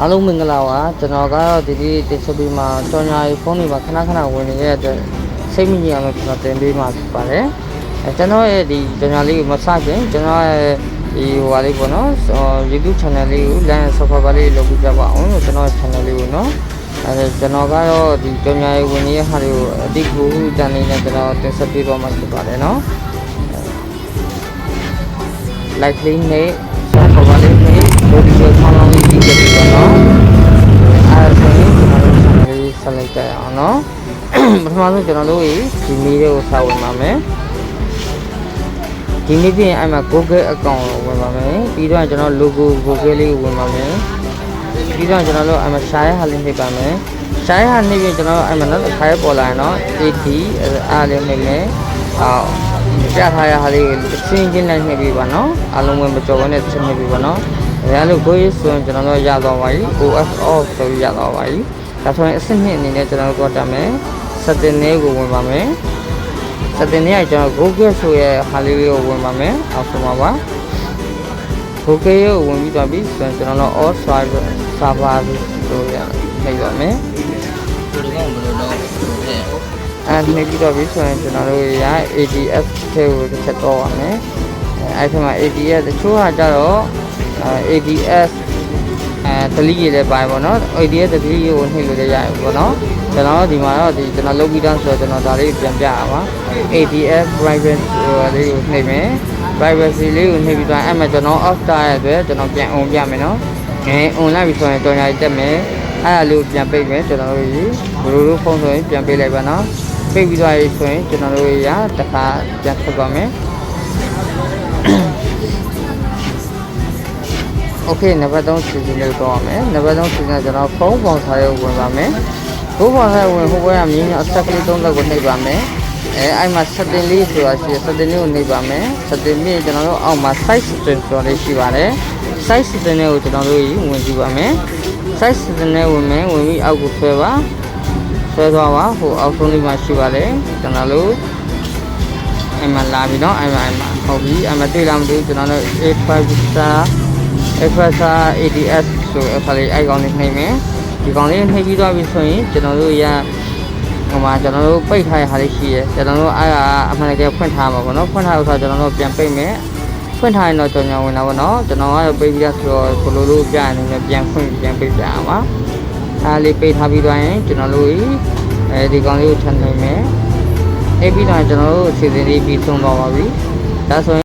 အားလုံးမင်္ဂလာပါကျွန်တော်ကတော့ဒီချက်ပြီးမှာကြော်ညာဖုန်းတွေမှာခဏဝင်နေတဲ့အတွက်စိတ်မကြည်အောင်လို့ကျွန်တော်တင်ပေးမှာဖြစ်ပါတယ်ကျွန်တော်ရဲ့ဒီကြော်ညာလေးကိုမစခင်ကျွန်တော်ရဲ့ဒီဟိုဟာလေးပေါ့နော် YouTube channel လေးကို like and subscribe လေးလုပ်ပြပါအောင်ကျွန်တော် channel လေးကိုနော်ကျွန်တော်ကတော့ဒီကြော်ညာရေးဝင်နေတဲ့ဟာတွေကိုအတိအကျတန်နေနဲ့ကျွန်တော်တင်ဆက်ပေးတော့မှာဖြစ်ပါတယ်နော် like လေးနဲ့ subscribe လေးနဲ့ဒီလိုဆောင်းလောင်းလေးကြည့်ကြပါနော်အဲ့ဒါဆိုရင်ကျွန်တော်တို့ channel လေးဆက်လိုက်ကြအောင်နော်ပထမဆုံးကျွန်တော်တို့ဒီမီလေးကိုစဝင်ပါမယ်ဒီနေ့ပြင်အဲ့မှာ Google account ကိုဝင်ပါမယ်ပြီးတော့ကျွန်တော် logo Google လေးကိုဝင်ပါမယ်ပြီးတော့ကျွန်တော်တို့အဲ့မှာ share ဟာလေးနှိပ်ပါမယ် share ဟာနှိပ်ပြီးကျွန်တော်အဲ့မှာနော်တစ်ခါရပေါ်လာရင်နော် AD အားလေးနှိပ်မယ်ပြထားရဟာလေးကိုအချင်းချင်းနဲ့နှိပ်ပြီးပါနော်အားလုံးဝင်မကြော်ဘဲနဲ့ချက်နှိပ်ပြီးပါနော်ဒါလို့ကိုကြီးဆိုရင်ကျွန်တော်တို့ရသွားပါပြီ OS off ဆိုပြီးရသွားပါပြီဒါဆိုရင်အဆင့်နှစ်အနေနဲ့ကျွန်တော်တို့တက်မယ် setting လေးကိုဝင်ပါမယ် setting လေးကကျွန်တော် Google ဆိုရဲ့ဟာလေးကိုဝင်ပါမယ်အောက်ဆုံးပါပါ Google ကိုဝင်ပြီးတော့ပြီးဆိုရင်ကျွန်တော်တို့ all server လို့ရနေပါမယ်အဲ့ဒီပြီးတော့ပြီးဆိုရင်ကျွန်တော်တို့ရ ADS ထဲကိုတစ်ချက်တော့ပါမယ်အဲ့ဒီမှာ ADS တချို့ဟာကြတော့ADS delete ရေးလည်းပါပေါ့နော် ADS delete ကိုနှိပ်လို့လည်းရတယ်ပေါ့နော်ကျွန်တော်ဒီမှာတော့ဒီကျွန်တော်လုပ်ပြီးသားဆိုတော့ကျွန်တော်ဒါလေးပြန်ပြရပါ ADS privacy လေးကိုနှိပ်မယ် privacy လေးကိုနှိပ်ပြီးတော့အဲ့မှာကျွန်တော် off ထားရတဲ့အတွက်ကျွန်တော်ပြန်on ပြမယ်နော်on လိုက်ပြီဆိုရင်ကြော်ညာတက်မယ်အဲ့ဒါလေးကိုပြန်ပိတ်မယ်ကျွန်တော်တို့ဘယ်လိုဖုန်းဆိုရင်ပြန်ပိတ်လိုက်ပါနော်ပိတ်ပြီးသွားပြီဆိုရင်ကျွန်တော်တို့ရတစ်ခါပြန်ထွက်ပါမယ်Okay နံပါတ်3စီစဉ်လို့တော့ရမယ်နံပါတ်3စီစဉ်ကျွန်တော်ဖုန်းပေါင်ထားရုံဝင်ပါမယ်ဖုန်းပေါင်ထားဝင်ဟိုဘက်ကမြင်းအဆက်ကလေး3လက်ကိုနှိပ်ပါမယ်အဲ့မှာ setting လေးဆိုတာရှိ setting လေးကိုနှိပ်ပါမယ် setting ပြီးကျွန်တော်တို့အောက်မှာ size setting ဆိုတာလေးရှိပါတယ် size setting လေးကိုကျွန်တော်တို့ဝင်ကြည့်ပါမယ် size setting လေးဝင်မယ်ဝင်ပြီးအောက်ကိုဆွဲပါဆွဲသွားပါဟိုအောက်ဆုံးလေးမှာရှိပါတယ်ကျွန်တော်တို့အဲ့မှာလာပြီเนาะအဲ့မှာဟုတ်ပြီအဲ့မှာတွေ့လားမသိဘူးကျွန်တော်တို့ FSA ADS ဆိုအခါလေးအိုင်ကောင်လေးနှိပ်မယ်ဒီကောင်လေးနှိပ်ပြီးသွားပြီဆိုရင်ကျွန်တော်တို့ရဟိုမှာကျွန်တော်တို့ပိတ်ထားရဟာလေးရှိရဲကျွန်တော်တို့အဲ့ဒါအမှန်တကယ်ဖွင့်ထားမှာပေါ့နော်ဖွင့်ထားလို့ဆိုတော့ကျွန်တော်တို့ပြန်ပိတ်မယ်ဖွင့်ထားရင်တော့ကြော်ညာဝင်တာပေါ့နော်ကျွန်တော်ကတော့ပိတ်ပြီးသားဆိုတော့ဘလိုလိုပြရင်လည်းပြန်ဖွင့်ပြန်ပိတ်ပြအောင်ပါအဲ့လေးပိတ်ထားပြီးသွားရင်ကျွန်တော်တို့ဒီကောင်လေးကိုထပ်နှိပ်မယ်အဲ့ပြီးတော့ကျွန်တော်တို့အစီအစဉ်လေးပြီးဆုံးသွားပါပြီဒါဆို